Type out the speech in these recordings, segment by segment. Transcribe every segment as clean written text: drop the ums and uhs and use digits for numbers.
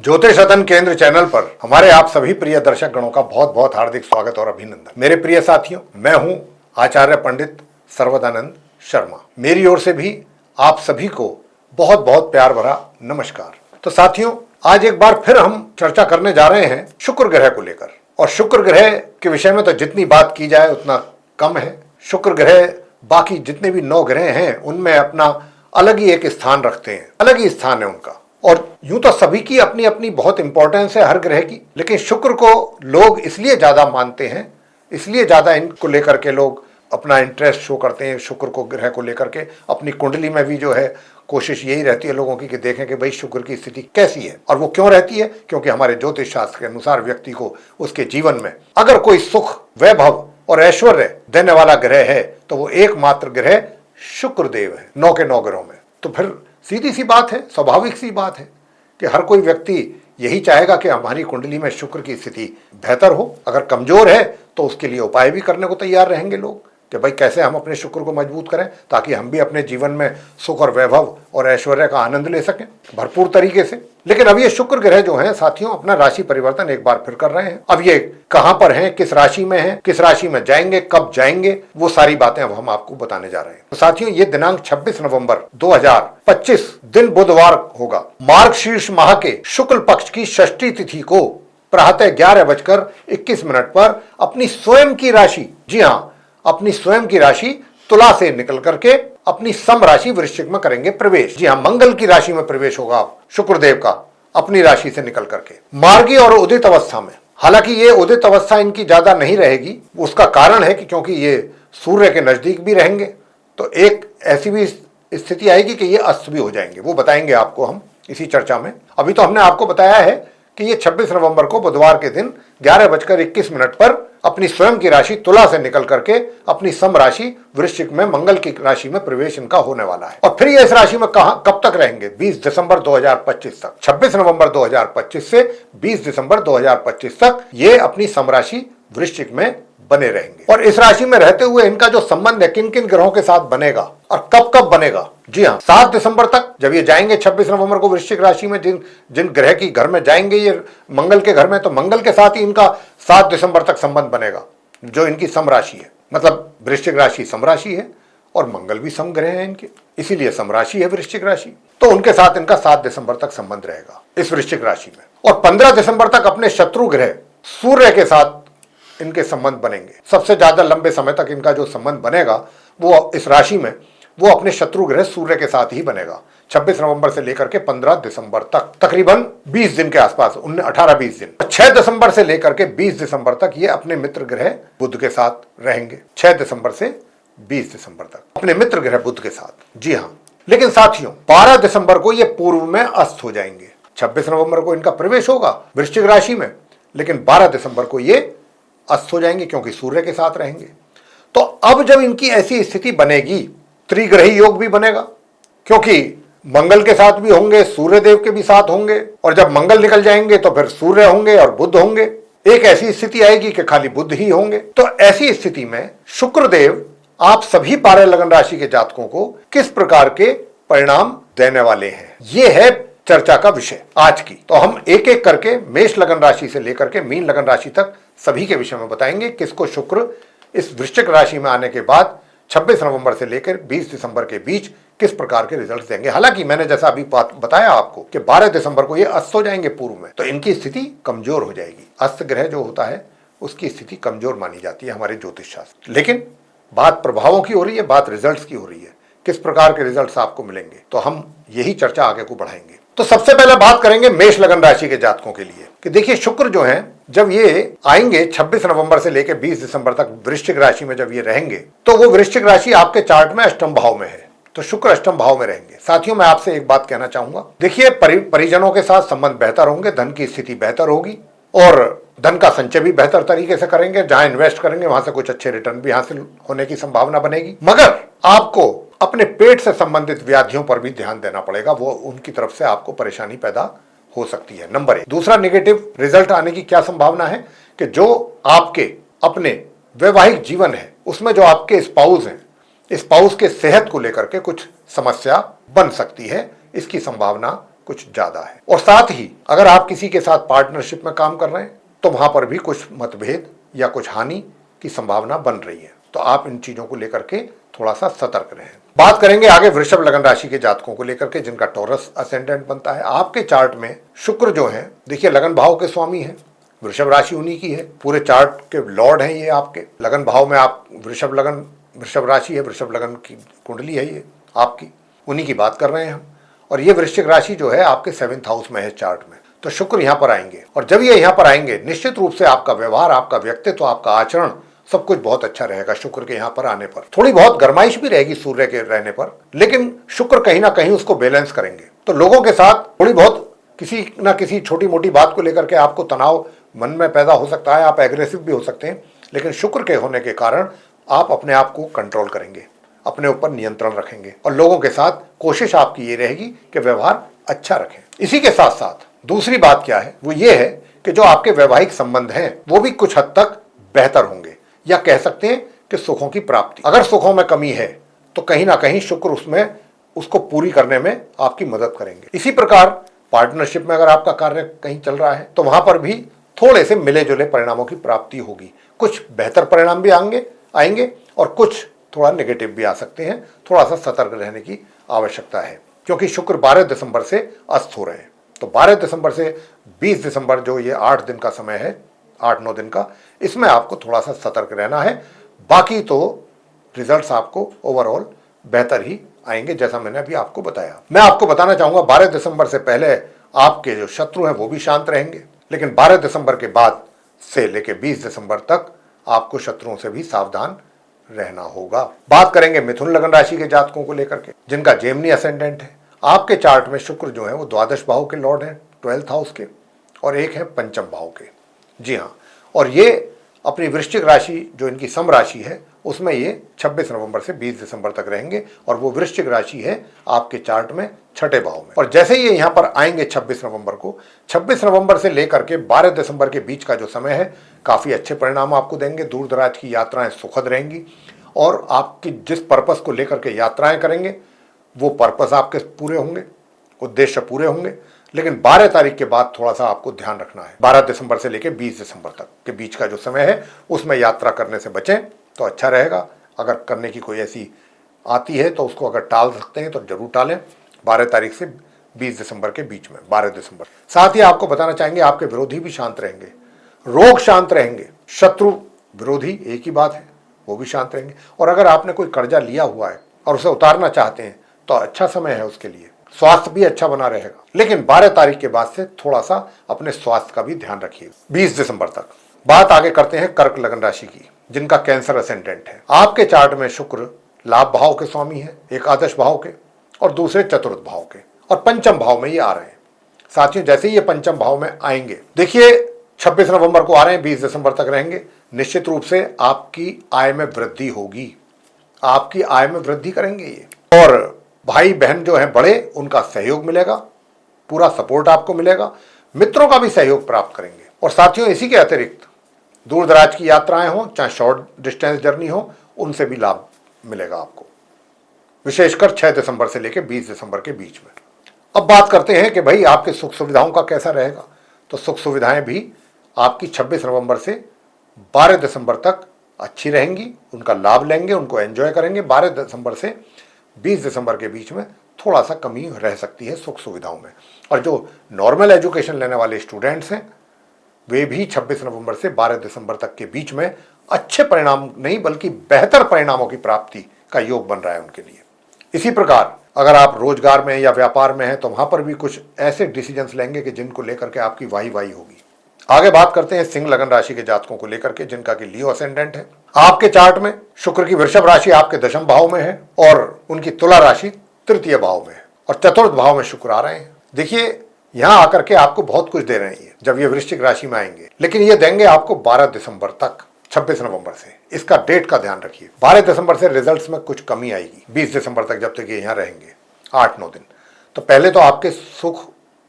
ज्योतिष रतन केंद्र चैनल पर हमारे आप सभी प्रिय दर्शक गणों का बहुत बहुत हार्दिक स्वागत और अभिनंदन। मेरे प्रिय साथियों, मैं हूं आचार्य पंडित सर्वदानंद शर्मा। मेरी ओर से भी आप सभी को बहुत बहुत प्यार भरा नमस्कार। तो साथियों, आज एक बार फिर हम चर्चा करने जा रहे हैं शुक्र ग्रह को लेकर। और शुक्र ग्रह के विषय में तो जितनी बात की जाए उतना कम है। शुक्र ग्रह बाकी जितने भी 9 ग्रह हैं उनमें अपना अलग ही एक स्थान रखते हैं, अलग ही स्थान है उनका। और यूं तो सभी की अपनी अपनी बहुत इंपॉर्टेंस है हर ग्रह की, लेकिन शुक्र को लोग इसलिए ज्यादा मानते हैं, इसलिए ज्यादा इनको लेकर के लोग अपना इंटरेस्ट शो करते हैं। शुक्र को ग्रह को लेकर के अपनी कुंडली में भी जो है कोशिश यही रहती है लोगों की कि देखें कि भाई शुक्र की स्थिति कैसी है। और वो क्यों रहती है? क्योंकि हमारे ज्योतिष शास्त्र के अनुसार व्यक्ति को उसके जीवन में अगर कोई सुख, वैभव और ऐश्वर्य देने वाला ग्रह है तो वो एकमात्र ग्रह शुक्रदेव है 9 के 9 ग्रहों में। तो फिर सीधी सी बात है, स्वाभाविक सी बात है कि हर कोई व्यक्ति यही चाहेगा कि हमारी कुंडली में शुक्र की स्थिति बेहतर हो। अगर कमजोर है तो उसके लिए उपाय भी करने को तैयार रहेंगे लोग कि भाई कैसे हम अपने शुक्र को मजबूत करें ताकि हम भी अपने जीवन में सुख और वैभव और ऐश्वर्य का आनंद ले सकें भरपूर तरीके से। लेकिन अब ये शुक्र ग्रह जो हैं साथियों अपना राशि परिवर्तन एक बार फिर कर रहे हैं। अब ये कहां पर हैं, किस राशि में हैं, किस राशि में जाएंगे, कब जाएंगे, वो सारी बातें अब हम आपको बताने जा रहे हैं। तो साथियों, ये दिनांक 26 नवंबर 2025 दिन बुधवार होगा। मार्गशीर्ष माह के शुक्ल पक्ष की षष्ठी तिथि को प्रातः 11:21 पर अपनी स्वयं की राशि, जी हाँ, अपनी स्वयं की राशि तुला से निकल करके अपनी सम राशि वृश्चिक में करेंगे प्रवेश। जी हाँ, मंगल की राशि में प्रवेश होगा शुक्रदेव का अपनी राशि से निकल करके मार्गी और उदित अवस्था में। हालांकि ये उदित अवस्था इनकी ज्यादा नहीं रहेगी। उसका कारण है कि क्योंकि ये सूर्य के नजदीक भी रहेंगे तो एक ऐसी भी स्थिति आएगी कि ये अस्त भी हो जाएंगे। वो बताएंगे आपको हम इसी चर्चा में। अभी तो हमने आपको बताया है कि ये 26 नवंबर को बुधवार के दिन 11:21 पर अपनी स्वयं की राशि तुला से निकल करके अपनी सम राशि वृश्चिक में मंगल की राशि में प्रवेश इनका होने वाला है। और फिर ये इस राशि में कब तक रहेंगे? 20 दिसंबर 2025 तक। 26 नवंबर 2025 से 20 दिसंबर 2025 तक ये अपनी सम राशि वृश्चिक में बने रहेंगे। और इस राशि में रहते हुए इनका जो संबंध है किन किन ग्रहों के साथ बनेगा और कब कब बनेगा? जी हाँ, 7 दिसंबर तक जब ये जाएंगे 26 नवंबर को वृश्चिक राशि में, जिन ग्रह की घर में जाएंगे ये मंगल के घर में, तो मंगल के साथ ही इनका 7 दिसंबर तक संबंध बनेगा जो इनकी सम राशि है। मतलब वृश्चिक राशि सम राशि है और मंगल भी सम ग्रह है इनके, इसीलिए सम राशि है वृश्चिक राशि। तो उनके साथ इनका 7 दिसंबर तक संबंध रहेगा इस वृश्चिक राशि में। और 15 दिसंबर तक अपने शत्रु ग्रह सूर्य के साथ इनके संबंध बनेंगे। सबसे ज्यादा लंबे समय तक इनका जो संबंध बनेगा वो इस राशि में वो अपने शत्रु ग्रह सूर्य के साथ ही बनेगा। 26 नवंबर से लेकर के 15 दिसंबर तक तकरीबन 20 दिन के आसपास, 18-20 दिन। 6 दिसंबर से लेकर के 20 दिसंबर तक ये अपने मित्र ग्रह बुध के साथ रहेंगे। 6 दिसंबर से 20 दिसंबर तक अपने मित्र ग्रह बुध के साथ। जी हाँ, लेकिन साथियों 12 दिसंबर को ये पूर्व में अस्त हो जाएंगे। 26 नवंबर को इनका प्रवेश होगा वृश्चिक राशि में, लेकिन 12 दिसंबर को ये अस्त हो जाएंगे क्योंकि सूर्य के साथ रहेंगे। तो अब जब इनकी ऐसी स्थिति बनेगी, त्रिग्रही योग भी बनेगा क्योंकि मंगल के साथ भी होंगे, सूर्य देव के भी साथ होंगे, और जब मंगल निकल जाएंगे तो फिर सूर्य होंगे और बुध होंगे। एक ऐसी स्थिति आएगी कि खाली बुध ही होंगे। तो ऐसी स्थिति में शुक्रदेव आप सभी 12 लगन राशि के जातकों को किस प्रकार के परिणाम देने वाले हैं, ये है चर्चा का विषय आज की। तो हम एक एक करके मेष लगन राशि से लेकर के मीन लगन राशि तक सभी के विषय में बताएंगे किसको शुक्र इस वृश्चिक राशि में आने के बाद 26 नवंबर से लेकर 20 दिसंबर के बीच किस प्रकार के रिजल्ट देंगे। हालांकि मैंने जैसा अभी बताया आपको कि 12 दिसंबर को ये अस्त हो जाएंगे पूर्व में, तो इनकी स्थिति कमजोर हो जाएगी। अस्त ग्रह जो होता है उसकी स्थिति कमजोर मानी जाती है हमारे ज्योतिष शास्त्र। लेकिन बात प्रभावों की हो रही है, बात रिजल्ट की हो रही है, किस प्रकार के रिजल्ट आपको मिलेंगे, तो हम यही चर्चा आगे को बढ़ाएंगे। तो सबसे पहले बात करेंगे मेष लगन राशि के जातकों के लिए कि देखिए शुक्र जो है जब ये आएंगे 26 नवंबर से लेकर 20 दिसंबर तक वृश्चिक राशि में, जब ये रहेंगे तो वो वृश्चिक राशि आपके चार्ट में अष्टम भाव में है, तो शुक्र अष्टम भाव में रहेंगे। साथियों, मैं आपसे एक बात कहना चाहूंगा, देखिए परिजनों के साथ संबंध बेहतर होंगे, धन की स्थिति बेहतर होगी और धन का संचय भी बेहतर तरीके से करेंगे। जहां इन्वेस्ट करेंगे वहां से कुछ अच्छे रिटर्न भी हासिल होने की संभावना बनेगी। मगर आपको अपने पेट से संबंधित व्याधियों पर भी ध्यान देना पड़ेगा, वो उनकी तरफ से आपको परेशानी पैदा हो सकती है। नंबर 1। दूसरा नेगेटिव रिजल्ट आने की क्या संभावना है कि जो आपके अपने वैवाहिक जीवन है उसमें जो आपके स्पाउस हैं, स्पाउस के सेहत को लेकर के कुछ समस्या बन सकती है, इसकी संभावना कुछ ज्यादा है। और साथ ही अगर आप किसी के साथ पार्टनरशिप में काम कर रहे हैं तो वहां पर भी कुछ मतभेद या कुछ हानि की संभावना बन रही है, तो आप इन चीजों को लेकर के थोड़ा सा सतर्क रहें। बात करेंगे आगे वृषभ लगन राशि के जातकों को लेकर के जिनका टॉरस असेंडेंट बनता है। आपके चार्ट में शुक्र जो है, देखिए लगन भाव के स्वामी है, वृषभ राशि उन्हीं की है, पूरे चार्ट के लॉर्ड हैं ये आपके। लगन भाव में आप वृषभ राशि है, वृषभ लगन की कुंडली है ये आपकी, उन्हीं की बात कर रहे हैं हम। और ये वृश्चिक राशि जो है आपके 7th हाउस में है चार्ट में, तो शुक्र यहाँ पर आएंगे। और जब ये यहाँ पर आएंगे निश्चित रूप से आपका व्यवहार, आपका व्यक्तित्व, आपका आचरण सब कुछ बहुत अच्छा रहेगा शुक्र के यहाँ पर आने पर। थोड़ी बहुत गरमाइश भी रहेगी सूर्य के रहने पर, लेकिन शुक्र कहीं ना कहीं उसको बैलेंस करेंगे। तो लोगों के साथ थोड़ी बहुत किसी ना किसी छोटी मोटी बात को लेकर के आपको तनाव मन में पैदा हो सकता है, आप एग्रेसिव भी हो सकते हैं, लेकिन शुक्र के होने के कारण आप अपने आप को कंट्रोल करेंगे, अपने ऊपर नियंत्रण रखेंगे और लोगों के साथ कोशिश आपकी ये रहेगी कि व्यवहार अच्छा रखें। इसी के साथ साथ दूसरी बात क्या है, वो ये है कि जो आपके वैवाहिक संबंध हैं वो भी कुछ हद तक बेहतर होंगे, या कह सकते हैं कि सुखों की प्राप्ति। अगर सुखों में कमी है तो कहीं ना कहीं शुक्र उसमें उसको पूरी करने में आपकी मदद करेंगे। इसी प्रकार पार्टनरशिप में अगर आपका कार्य कहीं चल रहा है तो वहां पर भी थोड़े से मिले जुले परिणामों की प्राप्ति होगी। कुछ बेहतर परिणाम भी आएंगे और कुछ थोड़ा नेगेटिव भी आ सकते हैं। थोड़ा सा सतर्क रहने की आवश्यकता है, क्योंकि शुक्र 12 दिसंबर से अस्त हो रहे हैं। तो 12 दिसंबर से 20 दिसंबर जो ये 8 दिन का समय है, 8-9 दिन का, इसमें आपको थोड़ा सा सतर्क रहना है। बाकी तो रिजल्ट्स आपको ओवरऑल बेहतर ही आएंगे, जैसा मैंने अभी आपको बताया। मैं आपको बताना चाहूंगा 12 दिसंबर से पहले आपके जो शत्रु हैं वो भी शांत रहेंगे, लेकिन 12 दिसंबर के बाद से लेकर 20 दिसंबर तक आपको शत्रुओं से भी सावधान रहना होगा। बात करेंगे मिथुन लगन राशि के जातकों को लेकर के जिनका जेमिनी असेंडेंट है। आपके चार्ट में शुक्र जो है वो द्वादश भाव के लॉर्ड हैं, 12th हाउस के, और एक है पंचम भाव के। जी हाँ, और ये अपनी वृश्चिक राशि जो इनकी सम राशि है उसमें ये 26 नवंबर से 20 दिसंबर तक रहेंगे, और वो वृश्चिक राशि है आपके चार्ट में 6ठे भाव में। और जैसे ये यहाँ पर आएंगे 26 नवंबर को, 26 नवंबर से लेकर के 12 दिसंबर के बीच का जो समय है काफ़ी अच्छे परिणाम आपको देंगे। दूर दराज की यात्राएं सुखद रहेंगी, और आपकी जिस पर्पस को लेकर के यात्राएं करेंगे वो पर्पस आपके पूरे होंगे, उद्देश्य पूरे होंगे। लेकिन 12 तारीख के बाद थोड़ा सा आपको ध्यान रखना है। 12 दिसंबर से लेकर 20 दिसंबर तक के बीच का जो समय है उसमें यात्रा करने से बचें तो अच्छा रहेगा। अगर करने की कोई ऐसी आती है तो उसको अगर टाल सकते हैं तो जरूर टालें। 12 तारीख से 20 दिसंबर के बीच में, 12 दिसंबर। साथ ही आपको बताना चाहेंगे आपके विरोधी भी शांत रहेंगे, रोग शांत रहेंगे, शत्रु विरोधी एक ही बात है, वो भी शांत रहेंगे। और अगर आपने कोई कर्जा लिया हुआ है और उसे उतारना चाहते हैं तो अच्छा समय है उसके लिए, स्वास्थ्य भी अच्छा बना रहेगा। लेकिन 12 तारीख के बाद से थोड़ा सा अपने स्वास्थ्य का भी ध्यान रखिए 20 दिसंबर तक। बात आगे करते हैं कर्क लगन राशि की जिनका कैंसर असेंडेंट है। आपके चार्ट में शुक्र लाभ भाव के स्वामी है, एकादश भाव के और दूसरे चतुर्थ भाव के, और पंचम भाव में ये आ रहे हैं। साथियों जैसे ही ये पंचम भाव में आएंगे, देखिए 26 नवंबर को आ रहे हैं, 20 दिसंबर तक रहेंगे, निश्चित रूप से आपकी आय में वृद्धि होगी, आपकी आय में वृद्धि करेंगे ये। और भाई बहन जो है बड़े, उनका सहयोग मिलेगा, पूरा सपोर्ट आपको मिलेगा, मित्रों का भी सहयोग प्राप्त करेंगे। और साथियों इसी के अतिरिक्त दूर दराज की यात्राएं हो, चाहे शॉर्ट डिस्टेंस जर्नी हो, उनसे भी लाभ मिलेगा आपको, विशेषकर 6 दिसंबर से लेकर 20 दिसंबर के बीच में। अब बात करते हैं कि भाई आपके सुख सुविधाओं का कैसा रहेगा। तो सुख सुविधाएं भी आपकी 26 नवंबर से 12 दिसंबर तक अच्छी रहेंगी, उनका लाभ लेंगे, उनको एंजॉय करेंगे। 12 दिसंबर से 20 दिसंबर के बीच में थोड़ा सा कमी रह सकती है सुख सुविधाओं में। और जो नॉर्मल एजुकेशन लेने वाले स्टूडेंट्स हैं वे भी 26 नवंबर से 12 दिसंबर तक के बीच में अच्छे परिणाम नहीं बल्कि बेहतर परिणामों की प्राप्ति का योग बन रहा है उनके लिए। इसी प्रकार अगर आप रोजगार में या व्यापार में हैं तो वहां पर भी कुछ ऐसे डिसीजंस लेंगे कि जिनको लेकर के आपकी वाही वाही होगी। आगे बात करते हैं सिंह लगन राशि के जातकों को लेकर के जिनका कि लियो असेंडेंट है। आपके चार्ट में शुक्र की वृषभ राशि आपके दशम भाव में है और उनकी तुला राशि तृतीय भाव में है, और चतुर्थ भाव में शुक्र आ रहे हैं। देखिए यहां आकर के आपको बहुत कुछ दे रहे हैं जब ये वृश्चिक राशि में आएंगे, लेकिन ये देंगे आपको 12 दिसंबर तक, 26 नवंबर से। इसका डेट का ध्यान रखिए। 12 दिसंबर से रिजल्ट्स में कुछ कमी आएगी 20 दिसंबर तक, जब तक ये यहाँ रहेंगे 8-9 दिन। तो पहले तो आपके सुख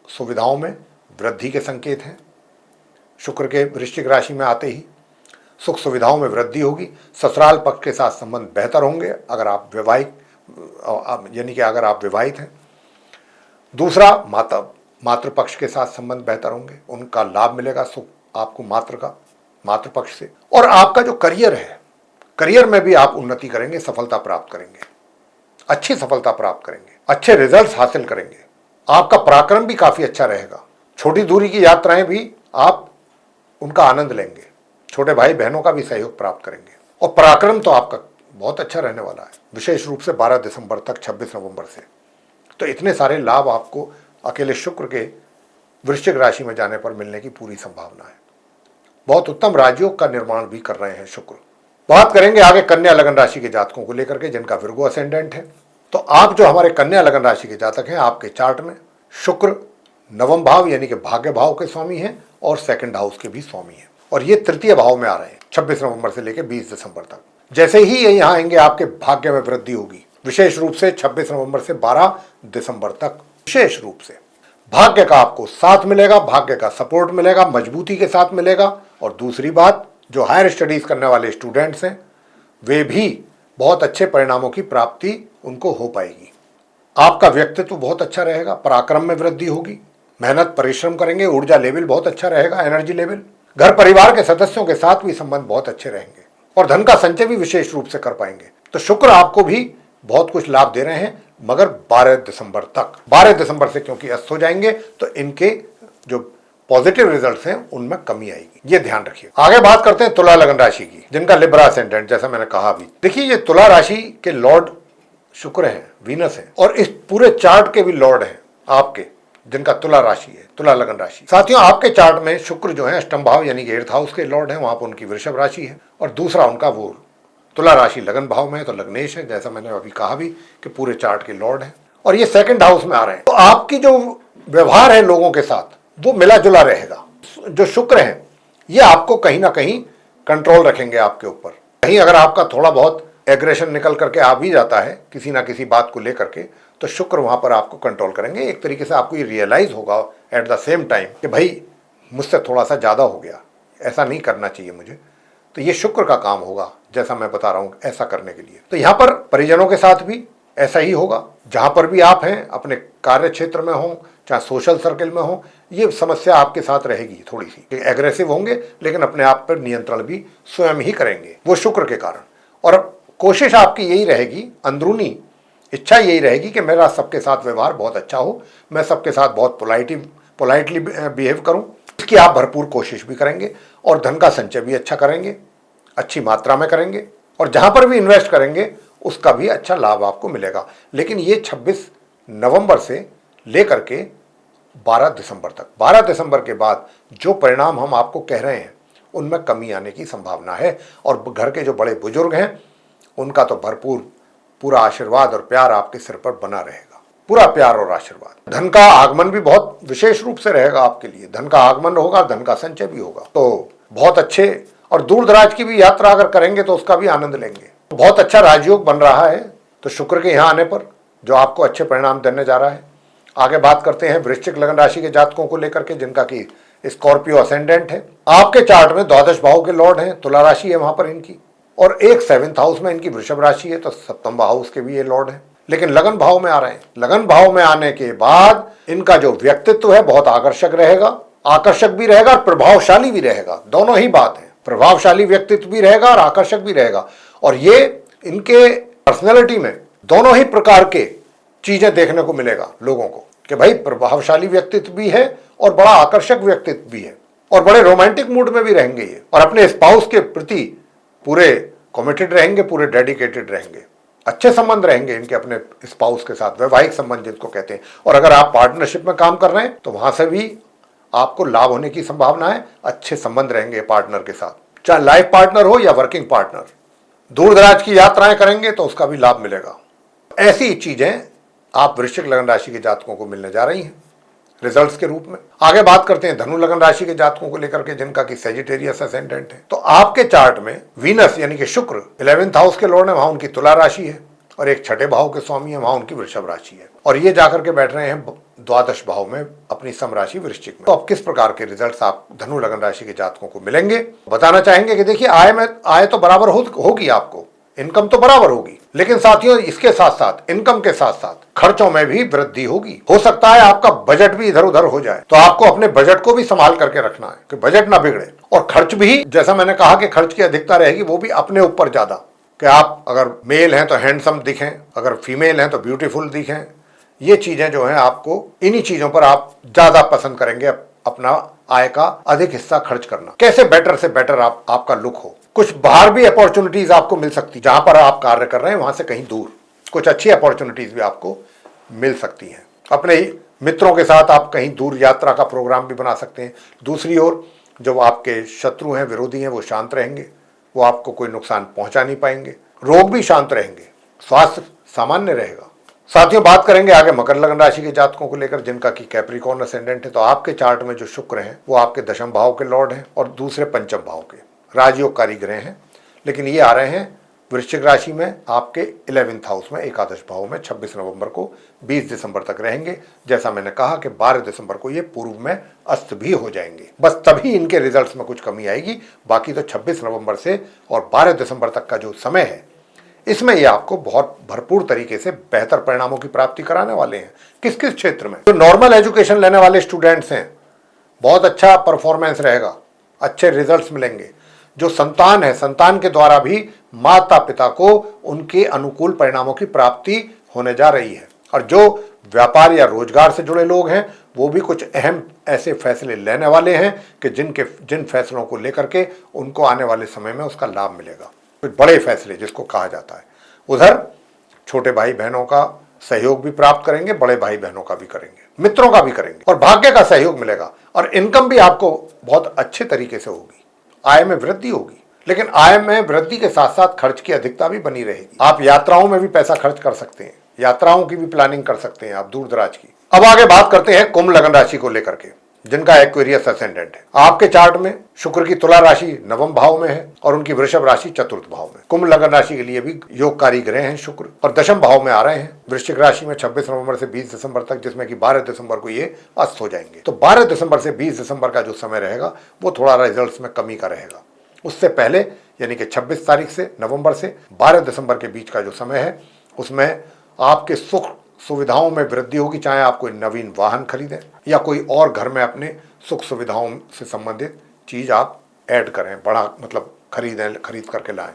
सुविधाओं में वृद्धि के संकेत हैं। शुक्र के वृश्चिक राशि में आते ही सुख सुविधाओं में वृद्धि होगी। ससुराल पक्ष के साथ संबंध बेहतर होंगे अगर आप वैवाहिक यानी कि अगर आप विवाहित हैं। दूसरा, मातृपक्ष के साथ संबंध बेहतर होंगे, उनका लाभ मिलेगा सुख आपको मातृपक्ष से। और आपका जो करियर है, करियर में भी आप उन्नति करेंगे, सफलता प्राप्त करेंगे, अच्छी सफलता प्राप्त करेंगे, अच्छे रिजल्ट्स हासिल करेंगे। आपका पराक्रम भी काफी अच्छा रहेगा। छोटी दूरी की यात्राएं भी आप उनका आनंद लेंगे, छोटे भाई बहनों का भी सहयोग प्राप्त करेंगे। और पराक्रम तो आपका बहुत अच्छा रहने वाला है, विशेष रूप से 12 दिसंबर तक 26 नवंबर से। तो इतने सारे लाभ आपको अकेले शुक्र के वृश्चिक राशि में जाने पर मिलने की पूरी संभावना है। बहुत उत्तम राजयोग का निर्माण भी कर रहे हैं शुक्र। बात करेंगे आगे कन्या लगन राशि के जातकों को लेकर के, जिनका विर्गो असेंडेंट है। तो आप जो हमारे कन्या लगन राशि के जातक हैं, आपके चार्ट में शुक्र नवम भाव यानी कि भाग्य भाव के स्वामी हैं और सेकंड हाउस के भी स्वामी हैं, और ये तृतीय भाव में आ रहे हैं 26 नवंबर से लेकर 20 दिसंबर तक। जैसे ही ये यहाँ आएंगे आपके भाग्य में वृद्धि होगी, विशेष रूप से 26 नवंबर से 12 दिसंबर तक। विशेष रूप से भाग्य का आपको साथ मिलेगा, भाग्य का सपोर्ट मिलेगा, मजबूती के साथ मिलेगा। और दूसरी बात, जो हायर स्टडीज करने वाले स्टूडेंट्स हैं, वे भी बहुत अच्छे परिणामों की प्राप्ति उनको हो पाएगी। आपका व्यक्तित्व बहुत अच्छा रहेगा, पराक्रम में वृद्धि होगी, मेहनत परिश्रम करेंगे, ऊर्जा लेवल बहुत अच्छा रहेगा, एनर्जी लेवल। घर परिवार के सदस्यों के साथ भी संबंध बहुत अच्छे रहेंगे और धन का संचय भी विशेष रूप से कर पाएंगे। तो शुक्र आपको भी बहुत कुछ लाभ दे रहे हैं, मगर 12 दिसंबर तक। 12 दिसंबर से क्योंकि अस्त हो जाएंगे तो इनके जो पॉजिटिव रिजल्ट्स हैं उनमें कमी आएगी, ये ध्यान रखिए। आगे बात करते हैं तुला लगन राशि की, जिनका लिब्रा असेंडेंट, जैसा मैंने कहा अभी। देखिए, ये तुला राशि के लॉर्ड शुक्र हैं, वीनस है, और इस पूरे चार्ट के भी लॉर्ड हैं आपके, जिनका तुला राशि है, तुला लगन राशि। साथियों, आपके चार्ट में शुक्र जो है अष्टम भाव यानी कि 8th हाउस के लॉर्ड हैं, वहां पर उनकी वृषभ राशि है, और दूसरा उनका वो तुला राशि लगन भाव में है, तो लग्नेश है, जैसा मैंने अभी कहा भी कि पूरे चार्ट के लॉर्ड हैं, और ये सेकंड हाउस में आ रहे हैं। तो आपकी जो व्यवहार है लोगों के साथ वो मिला जुला रहेगा। जो शुक्र है ये आपको कहीं ना कहीं कंट्रोल रखेंगे आपके ऊपर। कहीं अगर आपका थोड़ा बहुत एग्रेशन निकल करके आ भी जाता है किसी ना किसी बात को लेकर के, तो शुक्र वहां पर आपको कंट्रोल करेंगे। एक तरीके से आपको ये रियलाइज होगा एट द सेम टाइम कि भाई मुझसे थोड़ा सा ज्यादा हो गया, ऐसा नहीं करना चाहिए मुझे। तो ये शुक्र का काम होगा, जैसा मैं बता रहा हूं, ऐसा करने के लिए। तो यहां पर परिजनों के साथ भी ऐसा ही होगा। जहां पर भी आप हैं, अपने कार्य क्षेत्र में हो चाहे सोशल सर्कल में हो, ये समस्या आपके साथ रहेगी थोड़ी सी। एग्रेसिव होंगे लेकिन अपने आप पर नियंत्रण भी स्वयं ही करेंगे, वो शुक्र के कारण। और कोशिश आपकी यही रहेगी, अंदरूनी इच्छा यही रहेगी कि मेरा सबके साथ व्यवहार बहुत अच्छा हो, मैं सबके साथ बहुत पोलाइटली बिहेव करूं। इसकी आप भरपूर कोशिश भी करेंगे, और धन का संचय भी अच्छा करेंगे, अच्छी मात्रा में करेंगे, और जहां पर भी इन्वेस्ट करेंगे उसका भी अच्छा लाभ आपको मिलेगा। लेकिन ये 26 नवंबर से लेकर के 12 दिसंबर तक, 12 दिसंबर के बाद जो परिणाम हम आपको कह रहे हैं उनमें कमी आने की संभावना है। और घर के जो बड़े बुजुर्ग हैं उनका तो भरपूर पूरा आशीर्वाद और प्यार आपके सिर पर बना रहेगा, पूरा प्यार और आशीर्वाद। धन का आगमन भी बहुत विशेष रूप से रहेगा आपके लिए, धन का आगमन होगा, धन का संचय भी होगा। तो बहुत अच्छे, और दूर दराज की भी यात्रा अगर करेंगे तो उसका भी आनंद लेंगे। बहुत अच्छा राजयोग बन रहा है तो शुक्र के यहाँ आने पर, जो आपको अच्छे परिणाम देने जा रहा है। आगे बात करते हैं वृश्चिक लगन राशि के जातकों को लेकर के, जिनका कि स्कॉर्पियो असेंडेंट है। आपके चार्ट में द्वादश भाव के लॉर्ड हैं, तुला राशि है वहां पर इनकी, और एक 7th हाउस में इनकी वृषभ राशि है, तो सप्तम हाउस के भी ये लॉर्ड हैं, लेकिन लगन भाव में आ रहे हैं। लगन भाव में आने के बाद इनका जो व्यक्तित्व है बहुत आकर्षक रहेगा, आकर्षक भी रहेगा और प्रभावशाली भी रहेगा, दोनों ही बात है। प्रभावशाली व्यक्तित्व भी रहेगा और आकर्षक भी रहेगा, और ये इनके पर्सनैलिटी में दोनों ही प्रकार के चीजें देखने को मिलेगा लोगों को, कि भाई प्रभावशाली व्यक्तित्व भी है और बड़ा आकर्षक व्यक्तित्व भी है, और बड़े रोमांटिक मूड में भी रहेंगे ये, और अपने स्पाउस के प्रति पूरे कमिटेड रहेंगे, पूरे डेडिकेटेड रहेंगे। अच्छे संबंध रहेंगे इनके अपने स्पाउस के साथ, वैवाहिक संबंध जिसको कहते हैं। और अगर आप पार्टनरशिप में काम कर रहे हैं तो वहां से भी आपको लाभ होने की संभावना है, अच्छे संबंध रहेंगे पार्टनर के साथ, चाहे लाइफ पार्टनर हो या वर्किंग पार्टनर। दूर दराज की यात्राएं करेंगे तो उसका भी लाभ मिलेगा। ऐसी चीजें आप वृश्चिक लगन राशि के जातकों को मिलने जा रही हैं रिजल्ट्स के रूप में। आगे बात करते हैं धनु लगन राशि के जातकों को लेकर के, जिनका कि सेजिटेरियस असेंडेंट है। तो आपके चार्ट में वीनस यानी कि शुक्र 11th हाउस के लॉर्ड है, वहां उनकी तुला राशि है, और एक 6ठे भाव के स्वामी है, वहां उनकी वृषभ राशि है, और ये जाकर के बैठ रहे हैं द्वादश भाव में अपनी सम राशि वृश्चिक में। तो अब किस प्रकार के रिजल्ट्स आप धनु लगन राशि के जातकों को मिलेंगे बताना चाहेंगे कि देखिए, आय तो बराबर होगी आपको, इनकम तो बराबर होगी, लेकिन साथियों इसके साथ साथ इनकम के साथ साथ खर्चों में भी वृद्धि होगी। हो सकता है आपका बजट भी इधर उधर हो जाए, तो आपको अपने बजट को भी संभाल करके रखना है कि बजट ना बिगड़े। और खर्च भी, जैसा मैंने कहा कि खर्च की अधिकता रहेगी, वो भी अपने ऊपर ज्यादा, कि आप अगर मेल हैं तो हैंडसम दिखें, अगर फीमेल हैं तो ब्यूटीफुल दिखें। ये चीजें जो हैं, आपको इन्हीं चीजों पर आप ज्यादा पसंद करेंगे अपना आय का अधिक हिस्सा खर्च करना। कैसे बेटर से बेटर आपका लुक हो। कुछ बाहर भी अपॉर्चुनिटीज आपको मिल सकती, जहां पर आप कार्य कर रहे हैं वहां से कहीं दूर कुछ अच्छी अपॉर्चुनिटीज भी आपको मिल सकती हैं। अपने ही मित्रों के साथ आप कहीं दूर यात्रा का प्रोग्राम भी बना सकते हैं। दूसरी ओर जो आपके शत्रु हैं, विरोधी हैं, वो शांत रहेंगे, वो आपको कोई नुकसान पहुंचा नहीं पाएंगे। रोग भी शांत रहेंगे, स्वास्थ्य सामान्य रहेगा। साथियों बात करेंगे आगे मकर लगन राशि के जातकों को लेकर, जिनका की कैप्रिकॉर्न असेंडेंट है। तो आपके चार्ट में जो शुक्र हैं वो आपके दशम भाव के लॉर्ड हैं और दूसरे पंचम भाव के राजयोगकारी ग्रह हैं, लेकिन ये आ रहे हैं वृश्चिक राशि में आपके 11th हाउस में, एकादश भाव में 26 नवंबर को 20 दिसंबर तक रहेंगे। जैसा मैंने कहा कि 12 दिसंबर को ये पूर्व में अस्त भी हो जाएंगे, बस तभी इनके रिजल्ट्स में कुछ कमी आएगी। बाकी तो 26 नवंबर से और 12 दिसंबर तक का जो समय है, इसमें ये आपको बहुत भरपूर तरीके से बेहतर परिणामों की प्राप्ति कराने वाले हैं। किस किस क्षेत्र में? जो नॉर्मल एजुकेशन लेने वाले स्टूडेंट्स हैं, बहुत अच्छा परफॉर्मेंस रहेगा, अच्छे रिजल्ट्स मिलेंगे। जो संतान है, संतान के द्वारा भी माता पिता को उनके अनुकूल परिणामों की प्राप्ति होने जा रही है। और जो व्यापार या रोजगार से जुड़े लोग हैं, वो भी कुछ अहम ऐसे फैसले लेने वाले हैं कि जिन फैसलों को लेकर के उनको आने वाले समय में उसका लाभ मिलेगा। कुछ बड़े फैसले जिसको कहा जाता है। उधर छोटे भाई बहनों का सहयोग भी प्राप्त करेंगे, बड़े भाई बहनों का भी करेंगे, मित्रों का भी करेंगे, और भाग्य का सहयोग मिलेगा। और इनकम भी आपको बहुत अच्छे तरीके से होगी, आय में वृद्धि होगी। लेकिन आय में वृद्धि के साथ साथ खर्च की अधिकता भी बनी रहेगी। आप यात्राओं में भी पैसा खर्च कर सकते हैं, यात्राओं की भी प्लानिंग कर सकते हैं आप दूर दराज की। अब आगे बात करते हैं कुंभ लगन राशि को लेकर के, जिनका एक्वेरियस असेंडेंट है। आपके चार्ट में शुक्र की तुला राशि नवम भाव में है और उनकी वृषभ राशि चतुर्थ भाव में। कुंभ लगन राशि के लिए भी योगकारी ग्रह हैं शुक्र, और दशम भाव में आ रहे हैं वृश्चिक राशि में 26 नवंबर से 20 दिसंबर तक, जिसमें कि 12 दिसंबर को ये अस्त हो जाएंगे। तो 12 दिसंबर से 20 दिसंबर का जो समय रहेगा वो थोड़ा रिजल्ट्स में कमी का रहेगा। उससे पहले यानी कि 26 तारीख से नवंबर से 12 दिसंबर के बीच का जो समय है, उसमें आपके सुख सुविधाओं में वृद्धि होगी। चाहे आप कोई नवीन वाहन खरीदें या कोई और घर में अपने सुख सुविधाओं से संबंधित चीज आप ऐड करें, बड़ा मतलब खरीद करके लाएं।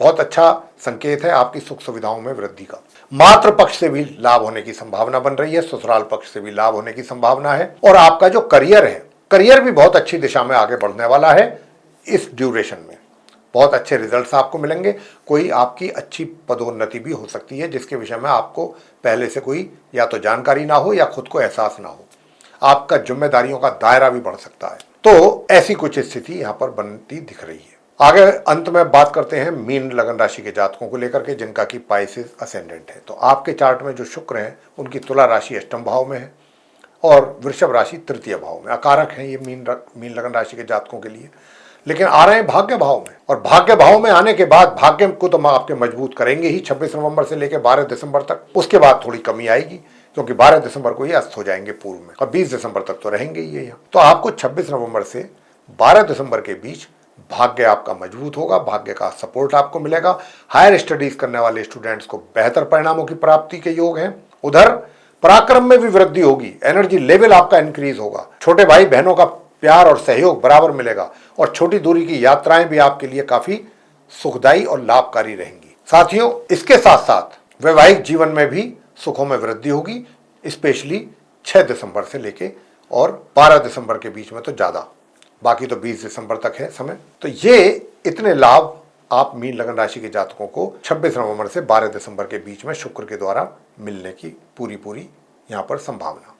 बहुत अच्छा संकेत है आपकी सुख सुविधाओं में वृद्धि का। मातृ पक्ष से भी लाभ होने की संभावना बन रही है, ससुराल पक्ष से भी लाभ होने की संभावना है। और आपका जो करियर है, करियर भी बहुत अच्छी दिशा में आगे बढ़ने वाला है। इस ड्यूरेशन में बहुत अच्छे रिजल्ट्स आपको मिलेंगे। कोई आपकी अच्छी पदोन्नति भी हो सकती है, जिसके विषय में आपको पहले से कोई या तो जानकारी ना हो या खुद को एहसास ना हो। आपका जिम्मेदारियों का दायरा भी बढ़ सकता है। तो ऐसी कुछ स्थिति यहाँ पर बनती दिख रही है। आगे अंत में बात करते हैं मीन लगन राशि के जातकों को लेकर के, जिनका की पाइसेस असेंडेंट है। तो आपके चार्ट में जो शुक्र है, उनकी तुला राशि अष्टम भाव में है और वृषभ राशि तृतीय भाव में। अकारक है ये मीन लगन राशि के जातकों के लिए, लेकिन आ रहे हैं भाग्य भाव में। और भाग्य भाव में आने के बाद भाग्य को तो आपके मजबूत करेंगे ही 26 नवंबर से लेकर 12 दिसंबर तक। उसके बाद थोड़ी कमी आएगी, क्योंकि 12 दिसंबर को ये अस्त हो जाएंगे पूर्व में, और 20 दिसंबर तक तो रहेंगे ही यहाँ। तो आपको 26 नवंबर से 12 दिसंबर के बीच भाग्य आपका मजबूत होगा, भाग्य का सपोर्ट आपको मिलेगा। हायर स्टडीज करने वाले स्टूडेंट्स को बेहतर परिणामों की प्राप्ति के योग हैं। उधर पराक्रम में भी वृद्धि होगी, एनर्जी लेवल आपका इंक्रीज होगा। छोटे भाई बहनों का प्यार और सहयोग बराबर मिलेगा, और छोटी दूरी की यात्राएं भी आपके लिए काफी सुखदायी और लाभकारी रहेंगी। साथियों, इसके साथ साथ वैवाहिक जीवन में भी सुखों में वृद्धि होगी, स्पेशली 6 दिसंबर से लेके और 12 दिसंबर के बीच में तो ज्यादा, बाकी तो 20 दिसंबर तक है समय। तो ये इतने लाभ आप मीन लगन राशि के जातकों को 26 नवंबर से 12 दिसंबर के बीच में शुक्र के द्वारा मिलने की पूरी यहाँ पर संभावना।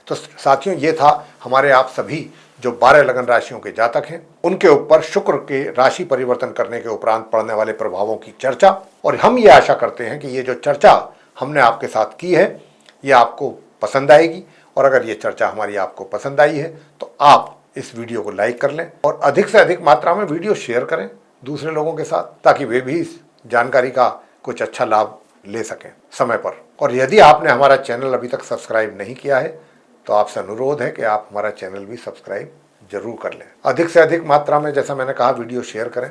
तो साथियों, ये था हमारे आप सभी जो 12 लगन राशियों के जातक हैं, उनके ऊपर शुक्र के राशि परिवर्तन करने के उपरांत पड़ने वाले प्रभावों की चर्चा। और हम ये आशा करते हैं कि ये जो चर्चा हमने आपके साथ की है, ये आपको पसंद आएगी। और अगर ये चर्चा हमारी आपको पसंद आई है तो आप इस वीडियो को लाइक कर लें और अधिक से अधिक मात्रा में वीडियो शेयर करें दूसरे लोगों के साथ, ताकि वे भी इस जानकारी का कुछ अच्छा लाभ ले सकें समय पर। और यदि आपने हमारा चैनल अभी तक सब्सक्राइब नहीं किया है तो आपसे अनुरोध है कि आप हमारा चैनल भी सब्सक्राइब जरूर कर लें। अधिक से अधिक मात्रा में, जैसा मैंने कहा, वीडियो शेयर करें।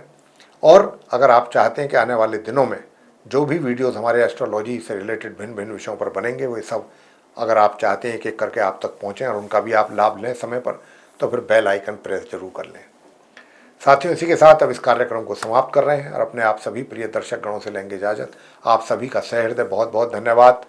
और अगर आप चाहते हैं कि आने वाले दिनों में जो भी वीडियोस हमारे एस्ट्रोलॉजी से रिलेटेड भिन्न भिन्न विषयों पर बनेंगे, वो सब अगर आप चाहते हैं एक एक करके आप तक पहुँचें और उनका भी आप लाभ लें समय पर, तो फिर बेल आइकन प्रेस जरूर कर लें। साथियों, इसी के साथ अब इस कार्यक्रम को समाप्त कर रहे हैं और अपने आप सभी प्रिय दर्शक गणों से लेंगे इजाज़त। आप सभी का सहृदय बहुत बहुत धन्यवाद।